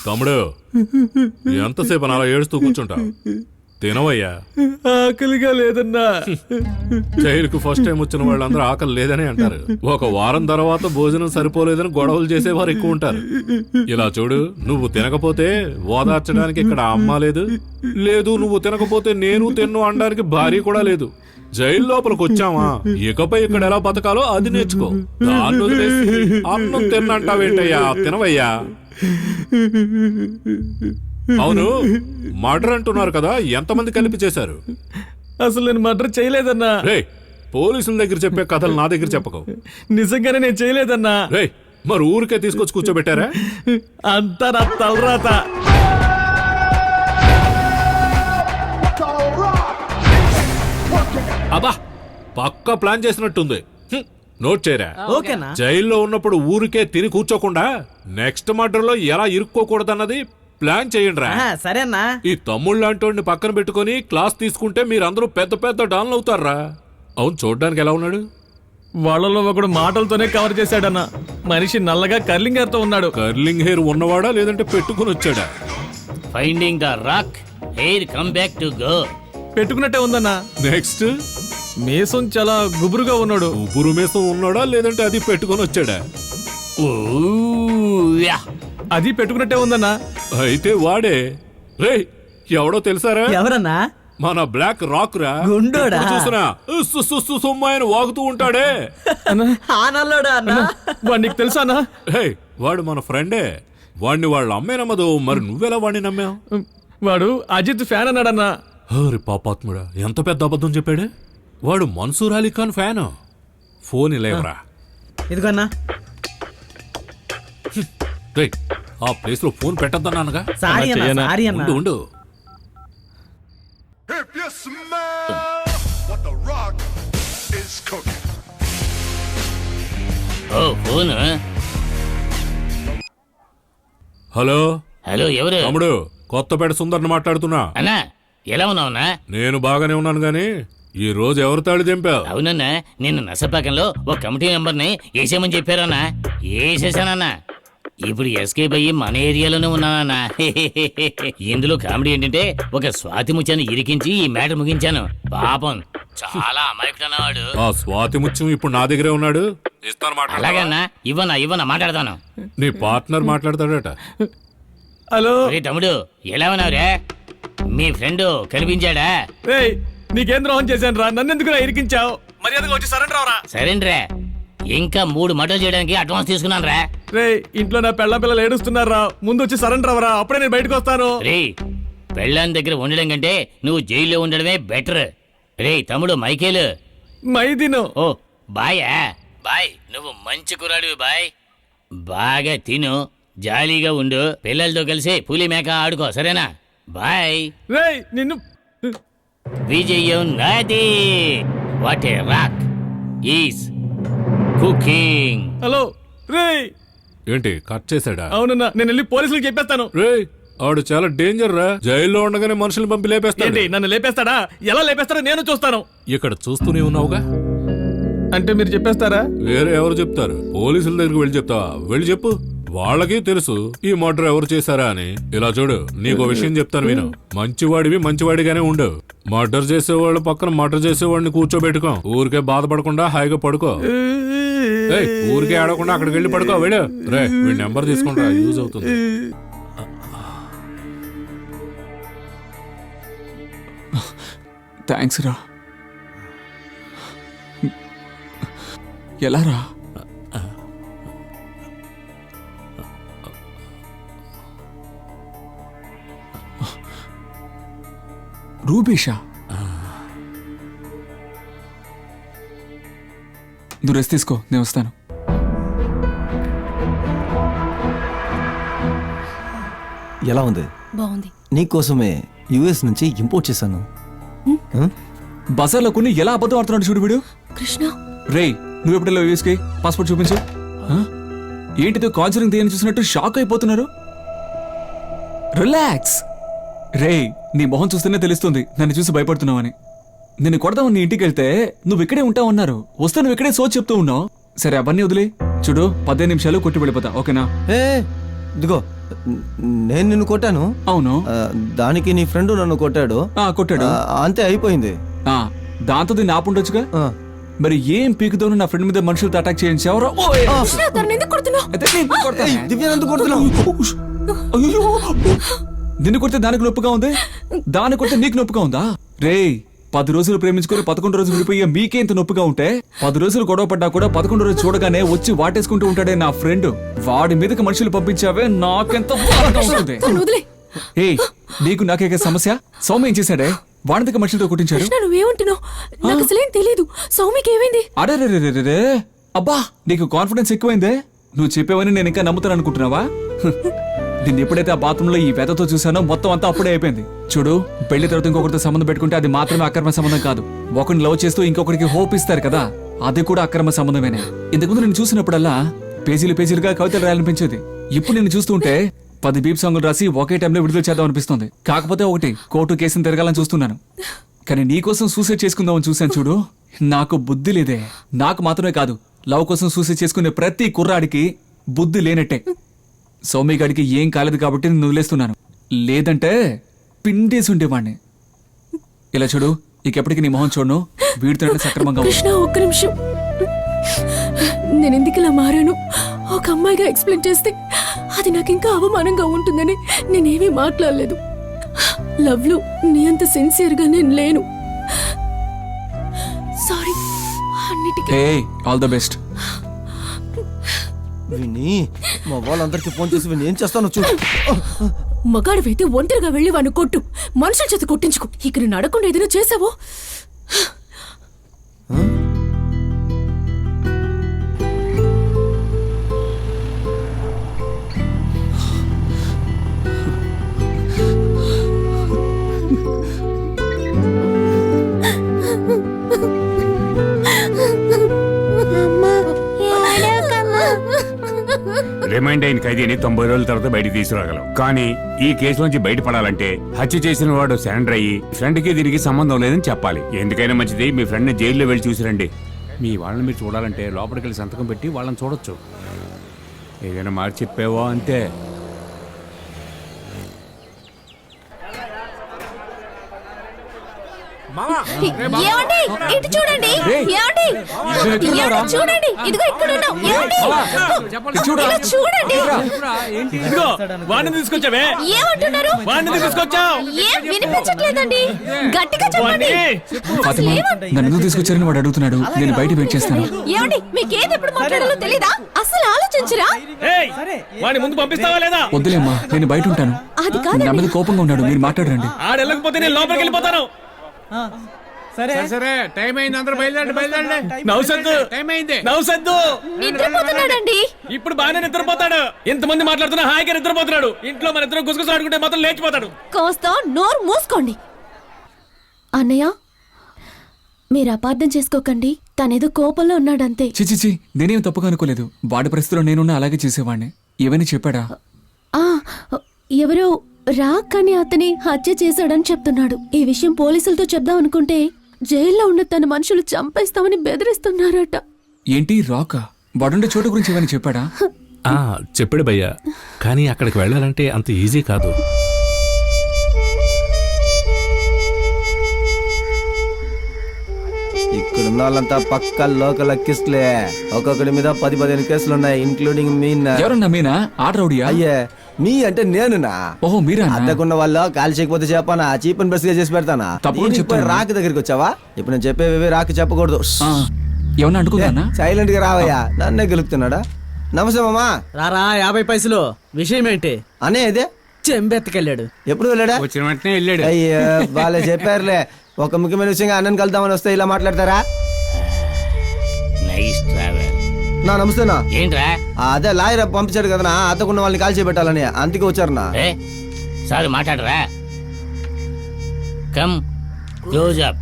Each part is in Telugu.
తమ్ముడు ఎంతసేపు అలా ఏడుస్తూ కూర్చుంటావు? తినవయ్యా. ఆకలిగా లేదన్నా. జైలుకు ఫస్ట్ టైం వచ్చిన వాళ్ళందరూ ఆకలి లేదని అంటారు. ఒక వారం తర్వాత భోజనం సరిపోలేదని గొడవలు చేసేవారు ఎక్కువ ఉంటారు. ఇలా చూడు, నువ్వు తినకపోతే ఓదార్చడానికి ఇక్కడ అమ్మ లేదు, లేదు నువ్వు తినకపోతే నేను తిన్ను అనడానికి భార్య కూడా లేదు. జైలు లోపలికి వచ్చామా, ఇకపై ఇక్కడ ఎలా బతకాలో అది నేర్చుకో. దాన్ని వదిలేసి అన్నం తిన్నంటావేంటయ్యా? తినవయ్యా. అవును, మర్డర్ అంటున్నారు కదా, ఎంతమంది కలిపి చేశారు? అసలు నేను మర్డర్ చేయలేదన్నా. రే, పోలీసుల దగ్గర చెప్పే కథలు నా దగ్గర చెప్పకు. నిజంగానే నేను చేయలేదన్నా. రే, మరి ఊరికే తీసుకొచ్చి కూర్చోబెట్టారా? అంతా నా తలరాత. అబ్బా, పక్కా ప్లాన్ చేసినట్టుంది. నోట్ చేయరా. ఓకేనా? జైల్లో ఉన్నప్పుడు ఊరికే తిని కూర్చోకుండా నెక్స్ట్ మర్డర్ లో ఎలా ఇరుక్కోకూడదన్నది ప్లాన్ చేయండి రా. సరే అన్నా. ఈ తమ్ముళ్ళు లాంటి పక్కన పెట్టుకుని క్లాస్ తీసుకుంటే మీరందరూ పెద్ద పెద్ద డాన్లు అవుతారా. అవును, చూడ్డానికి ఎలా ఉన్నాడు? వాళ్ళలో ఒకడు మాటలతోనే కవర్ చేశాడన్నా. మనిషి నల్లగా కర్లింగ్ హెయిర్ తో ఉన్నాడు. కర్లింగ్ హెయిర్ ఉన్నవాడా లేదంటే పెట్టుకుని వచ్చాడా? Finding the rock, hair come back to go. పెట్టుకున్నట్టే ఉందన్నా. నెక్స్ట్ మేసం చాలా గుబురుగా ఉన్నాడు. ఉబురు మేసం ఉన్నాడా లేదంటే అది పెట్టుకుని వచ్చాడా? అది పెట్టుకున్నట్టే ఉందన్నా. అయితే వాడే. రే, ఎవడో తెలుసారా? ఎవరన్నా? మన బ్లాక్ రాక్ రా. గుండోడా? చూసినా సొమ్మాయని వాగుతూ ఉంటాడే. ఆనల్లోడా అన్నా? వాడు నీకు తెలుసా అన్నా? హే, వాడు మన ఫ్రెండే. వాడిని వాళ్ళ అమ్మే నమ్మదు, మరి నువ్వెలా వాడిని నమ్మావు? వాడు అజిత్ ఫ్యాన్ అన్నాడన్నా. హరి పాపాత్ముడా, ఎంత పెద్ద అబద్ధం చెప్పాడే. వాడు మన్సూర్ అలీ ఖాన్ ఫ్యాన్. ఫోన్ ఇలేవరా. ఇదిగోన్నా. రే, ఆ ప్లేస్ లో ఫోన్ పెట్టద్దన్నానుగా. సారీ అన్నా, చెయ్యనా? సారీ అన్నా. ఉండు ఉండు. If you smell what the rock is cooking. ఓ ఫోన్. హలో హలో, ఎవరు? తమ్ముడు, కొత్తపేట సుందర్ని మాట్లాడుతున్నా. అన్నా, ఎలా ఉన్నావునా? నేను బాగానే ఉన్నాను గాని ఈ రోజు ఎవరు తాళి తెంపావు? అవునన్నా, నిన్ను నసపాకంలో ఒక కమిటీ మెంబర్ని వేసేయమని చెప్పారన్నా. వేసేసానన్నా. ఇప్పుడు ఎస్కేప్ అయ్యి మన ఏరియాలోనే ఉన్నానన్నా. ఇందులో కామెడీ ఏంటంటే, ఒక స్వాతి ముత్యాన్ని ఇరికించి ఈ మ్యాటర్ ముగించాను. పాపం చాలా అమాయకుడన్నవాడు. ఆ స్వాతి ముత్యం ఇప్పుడు నా దగ్గరే ఉన్నాడు. ఇస్తాను మాట్లాడతావా? అలాగన్నా, ఇవ్వనా మాట్లాడతాను. నీ పార్ట్నర్ మాట్లాడతాడట. హలో. రే తమ్ముడు, ఎలా ఉన్నావురా? మీ ఫ్రెండ్ కనిపించాడా? రేయ్, నీకేం ద్రోహం చేశాను రా? నన్ను ఎందుకు ఇరికించావు? మర్యాదగా వచ్చి సరెండర్ అవరా. సరేండ్రా, ఇంకా 3 మటలు చేయడానికి అడ్వాన్స్ తీసుకున్నాను రా. రేయ్, ఇంట్లో నా పెళ్ళ పిల్లలు ఏడుస్తున్నారు రా. ముందు వచ్చి సరెండర్ అవరా, అప్పుడే నేను బయటకు వస్తాను. రే, పెళ్ళాన్ దగ్గర ఉండడం కంటే నువ్వు జైల్లో ఉండడమే బెటర్. రే తమ్ముడు, మైకేలు. మైదీను. ఓ బాయా? బాయ్, నువ్వు మంచి కుర్రాడివి బాయ్. బాగా తిను, జాలీగా ఉండు, పిల్లలతో కలిసి పులి మేక ఆడుకో, సరేనా? బాయ్. రేయ్, నిన్ను. విజయం నాది. What a rock is cooking. Hello. రేయ్. ఏంటి, కట్ చేశాడా? అవునన్నా, నేను వెళ్ళి పోలీసులకు చెప్పేస్తాను. రే, ఆడు చాలా డేంజర్ రా. జైల్లో ఉండగానే మనుషులు పంపి లేపేస్తాడు. ఏంటి, నన్ను లేపేస్తాడా? ఎలా లేపేస్తాడో నేను చూస్తాను. ఇక్కడ చూస్తూనే ఉన్నావుగా. అంటే మీరు చెప్పేస్తారా? వేరే ఎవరు చెప్తారు? పోలీసుల దగ్గరికి వెళ్ళి చెప్తావా? వెళ్ళి చెప్పు. వాళ్ళకి తెలుసు ఈ మర్డర్ ఎవరు చేశారా అని. ఇలా చూడు, నీకో విషయం చెప్తాను విను. మంచివాడివి మంచివాడిగానే ఉండు. మర్డర్ చేసేవాళ్ళ పక్కన మర్డర్ చేసేవాడిని కూర్చోబెట్టుకో. ఊరికే బాధపడకుండా హాయిగా పడుకో. ఊరికే ఆడకుండా అక్కడికి వెళ్ళి పడుకో. వెళ్ళు. రే, వీడి నెంబర్ తీసుకుంటా, యూజ్ అవుతుంది. థ్యాంక్స్ రా. ఎలా రా? రూబేషా, నువ్వు రెస్ట్ తీసుకో, నేను వస్తాను. ఎలా ఉంది? బాగుంది. నీకోసమే యుఎస్ నుంచి ఇంపోర్ట్ చేశాను. బజార్లో కొన్ని ఎలా అబద్ధం ఆడుతున్నాడు చూడు వీడు. కృష్ణ, రేయ్, నువ్వు ఎప్పుడెళ్ళావు యుఎస్కి? పాస్పోర్ట్ చూపించు. ఏంటిదో కాన్సరింగ్ తీయని చూసినట్టు షాక్ అయిపోతున్నారు. రిలాక్స్. రేయ్, నీ మొహం చూస్తేనే తెలుస్తుంది నన్ను చూసి భయపడుతున్నావని. నిన్ను కొడదామని నీ ఇంటికి వెళ్తే నువ్వు ఇక్కడే ఉంటావన్నారు. వస్తే నువ్వు ఇక్కడే సోచ్ చెప్తూ ఉన్నావు. సరే, అవన్నీ వదిలే. చూడు, 15 నిమిషాలు కొట్టి వెళ్ళిపోతా, ఓకేనా? ఇదిగో నేను నిన్ను కొట్టాను. అవును. దానికి నీ ఫ్రెండ్ నన్ను కొట్టాడు. కొట్టాడు. అంతే అయిపోయింది. దాంతో దీన్ని ఆపుండొచ్చుగా. మరి ఏం పీకుతోను నా ఫ్రెండ్ మీద మనుషులతో అటాక్ చేయించావరా? నిన్ను కొడితే దానికి నొప్పిగా ఉంది, దాన్ని కొడితే నీకు నొప్పిగా ఉందా? రేయ్ 10 రోజులు ప్రేమించుకొని 11 రోజులు విడిపోయే మీకే ఇంత నొప్పిగా ఉంటే 10 రోజులు గొడవ పడ్డా కూడా 11 రోజులు చూడగానే వచ్చి వాటేసుకుంటూ ఉంటాడే నా ఫ్రెండ్. వాడి మీదకి మనుషులు పంపించావే నాకెంత బాధగా ఉంటుంది. ఏయ్ నీకు నాకే సమస్య? సౌమ్య ఏం చేశాడే? వాడికి మనుషులతో కొట్టించాడు. నువ్వేమంటున్నావు? నాకు అసలేం తెలీదు. సౌమికి ఏమైంది? అరే అబ్బా నీకు కాన్ఫిడెన్స్ ఎక్కువైందే. నువ్వు చెప్పేవని నేను ఇంకా నమ్ముతాను అనుకుంటున్నావా? దీన్ని ఎప్పుడైతే ఆ బాత్రూంలో ఈ వెతతో చూసానో మొత్తం అంతా అప్పుడే అయిపోయింది. చూడు, పెళ్లి తర్వాత ఇంకొకరితో సంబంధం పెట్టుకుంటే అది మాత్రమే అక్రమ సంబంధం కాదు. ఒకరిని లవ్ చేస్తూ ఇంకొకరికి హోప్ ఇస్తారు కదా, అది కూడా అక్రమ సంబంధమేనే. ఇంతకుముందు నేను చూసినప్పుడల్లా పేజీలుగా కవితలు రాయాలనిపించేది. ఇప్పుడు నేను చూస్తుంటే 10 బీప్ సాంగులు రాసి ఒకే టైంలో విడుదల చేద్దాం అనిపిస్తుంది. కాకపోతే ఒకటి, కోర్టు కేసును తిరగాలని చూస్తున్నాను. కానీ నీకోసం సూసైడ్ చేసుకుందామని చూశాను చూడు, నాకు బుద్ధి లేదే. నాకు మాత్రమే కాదు, లవ్ కోసం సూసైడ్ చేసుకునే ప్రతి కుర్రాడికి బుద్ధి లేనట్టే. సౌమ్యగాడికి ఏం కాలేదు కాబట్టి నేను వదిలేస్తున్నాను, లేదంటే పిండేసి ఉండేవాడిని. ఇలా చూడు, ఇకెప్పటికి నీ మొహం చూడను. వీడితో సక్రమంగా కృష్ణ, ఒక్క నిమిషం. నేను ఎందుకు ఇలా మారాను ఒక అమ్మాయిగా ఎక్స్ప్లెయిన్ చేస్తే అది నాకు ఇంకా అవమానంగా ఉంటుందని నేనేమీ మాట్లాడలేదు. లవ్ లో నీ అంత సిన్సియర్ గా నేను లేను. సారీ. అన్నిటికీ ఆల్ ద బెస్ట్. విని మా వాళ్ళందరికీ ఫోన్ చేసి విని ఏం చేస్తాను చూడు. మగాడివైతే ఒంటరిగా వెళ్ళి వాడిని కొట్టు, మనుషుల చేత కొట్టించుకో. ఇక నేను అడగకుండా ఏదైనా చేసావో రిమైండ్ అయిన ఖైదీని 90 రోజుల తర్వాత బయటికి తీసుకురాగలం. కానీ ఈ కేసులోంచి బయటపడాలంటే హత్య చేసిన వాడు సరెండర్ అయ్యి ఫ్రెండ్ కి దీనికి సంబంధం లేదని చెప్పాలి. ఎందుకైనా మంచిది మీ ఫ్రెండ్ ని జైల్లో వెళ్ళి చూసిరండి. మీ వాళ్ళని మీరు చూడాలంటే లోపలికి వెళ్ళి సంతకం పెట్టి వాళ్ళని చూడొచ్చు. ఏదైనా మాట చెప్పావో అంతే. ఏమండి, ఇటు చూడండి. ఏమండి, ఏమండి, చూడండి. ఇదిగో ఇక్కడ ఉన్నాం. ఏమండి, ఇలా చూడండి. ఇదిగో వాడిని తీసుకొచ్చావే. ఏమంటున్నారు? వాడిని తీసుకొచ్చావు. ఏం వినిపించట్లేదండి. గట్టిగా చెప్పండి. ఫాతిమా, నన్ను ఎందుకు తీసుకొచ్చారని వాడు అడుగుతున్నాడు. నేను బయట వెయిట్ చేస్తాను. ఏమండి, మీకేది ఎప్పుడు మాట్లాడాలో తెలీదా? అసలు ఆలోచించరా? ఏయ్, వాడిని ముందు పంపిస్తావా లేదా? వద్దులేమ్మా, నేను బయట ఉంటాను. అది కాదు. నా మీద కోపంగా ఉన్నాడు, మీరు మాట్లాడండి. ఆడెళ్ళకపోతే నేను లోపలికి వెళ్ళిపోతాను. సరే టైం అయింది, అందరూ బయలుదేరండి. నౌసద్దు నిద్రపోతున్నాడండి. ఇప్పుడు బాగానే నిద్రపోతాడు. ఎంతమంది మాట్లాడుతున్నా హాయిగా నిద్రపోతున్నాడు. ఇంట్లో మన ఇద్దరు గుసగుసలు ఆడుకుంటే మాత్రం లేచిపోతాడు. కాస్త నోరు మూసుకోండి. అన్నయ్య, మీరు అపార్థం చేసుకోకండి. తనేదో కోపంలో ఉన్నాడంతే. చిచిచి, నేనేం తప్పుగా అనుకోలేదు. వాడి పరిస్థితిలో నేనున్నా అలాగే చేసేవాడిని. ఏమైనా చెప్పాడా? ఎవరో రాక్ అని అతని హత్య చేశాడని చెప్తున్నాడు. ఈ విషయం పోలీసులతో చెప్దాం అనుకుంటే జైల్లో ఉన్న తన మనుషులు చంపేస్తామని బెదిరిస్తున్నారట. ఏంటి రాకా? వాడుండే చోటు గురించి ఏమైనా చెప్పాడా? చెప్పాడు భయ్యా, కానీ అక్కడికి వెళ్ళాలంటే అంత ఈజీ కాదు. ఇక్కడున్న వాళ్ళంతా పక్క లోకల్ కిస్లే. ఒక్కొక్కడి మీద 10-15 కేసులు ఉన్నాయి, ఇంక్లూడింగ్ మీ. ఎవరన్నా మీనా? ఆటరౌడియా? అయ్యే, మీ అంటే నేనునా? ఓహో మీరా? అద్దకున్న వాళ్ళు కాల్ చేయకపోతే చెప్పానా? చీప్ అండ్ బెస్ట్ గా చేసి పెడతానా? తప్పకుండా చెప్తాను. రాక దగ్గరికి వచ్చావా? ఇప్పుడు నేను చెప్పేవి రాక చెప్పకూడదు. ఏమన్నా అనుకుందా? సైలెంట్ గా రావయ్యా, నన్నే గెలుపుతున్నాడా? నమస్తే మామా. రారా 50 పైసలు. విషయం ఏంటి? అనే ఇదే చెంబెత్తుకెళ్ళాడు. ఎప్పుడు వెళ్ళాడా? వచ్చిన వెంటనే వెళ్ళాడు. అయ్యో వాళ్ళే చెప్పారులే. ఒక ముఖ్యమైన విషయంగా అన్నని కలుద్దామని వస్తే ఇలా మాట్లాడతారా? Nice travel. నా నమస్తేనా. ఏంట్రా? అదే లాయర్ పంపించాడు కదనా, అతకున్న వాళ్ళని కాల్ చేయబెట్టాలని, అందుకే వచ్చారనా. సార్ మాట్లాడరా. Come close up.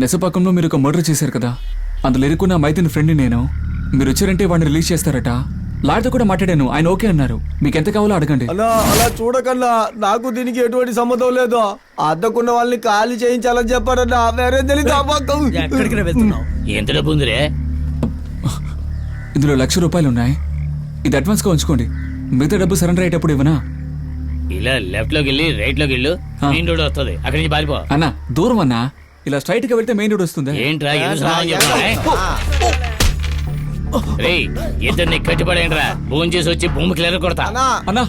నెసపాకంలో మీరు ఒక మర్డర్ చేశారు కదా, అందులో ఇరుక్కున్న మైతిని ఫ్రెండ్ నేను. మీరు వచ్చారంటే వాడిని రిలీజ్ చేస్తారట. లాయర్తో కూడా మాట్లాడాను, ఆయన ఓకే అన్నారు. మీకు ఎంత కావాలో అడగండి. అలా చూడకన్నా, నాకు దీనికి ఎటువంటి సంబంధం లేదు. అద్దకున్న వాళ్ళని ఖాళీ చేయించాలని చెప్పాడన్నా, వేరే తెలీదు. ఎక్కడికి వెళ్తున్నావు? ఎంత డబ్బు ఉందిరే? ఇందులో 1,00,000 రూపాయలు ఉన్నాయి. ఇది అడ్వాన్స్ గా ఉంచుకోండి. మిగతా డబ్బు సరెండర్ అయ్యేటప్పుడు ఇవ్వనా? ఇలా లెఫ్ట్ లోకి వెళ్ళి రైట్ లోకి వెళ్ళు మెయిన్ రోడ్ వస్తుంది అక్కడి నుంచి పారిపో. అన్నా దూరం అన్నా, ఇలా స్ట్రైట్ గా వెళ్తే మెయిన్ రోడ్ వస్తుంది. ఏంట్రా ఎదురు సమాధానం చెప్తున్నా? రేయ్ ఇద్దరిని కట్టిపడేయండిరా, భోజనం చేసి వచ్చి భూమి క్లియర్ కొడతా. అన్నా అన్నా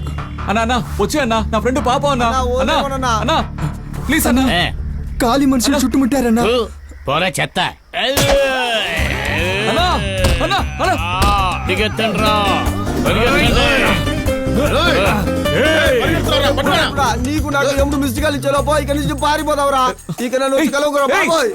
అన్నా అన్నా వచ్చే అన్నా, నా ఫ్రెండ్ పాప అన్నా. అన్నా, అన్నా ఓదేమోనన్నా. అన్నా ప్లీజ్ అన్నా. ఏ, ఖాళీ మనుషులు చుట్టుముట్టారన్నా. ఊ, పోరా చెత్త. అన్నా అన్నా అన్నా దిగెత్తండ్రా. నీకు నాకు ఎప్పుడు మిస్డ్ కాల్ ఇచ్చారో ఇక నుంచి పారిపోతావురా. ఇక నన్ను వచ్చి కలవకురా బాబోయ్.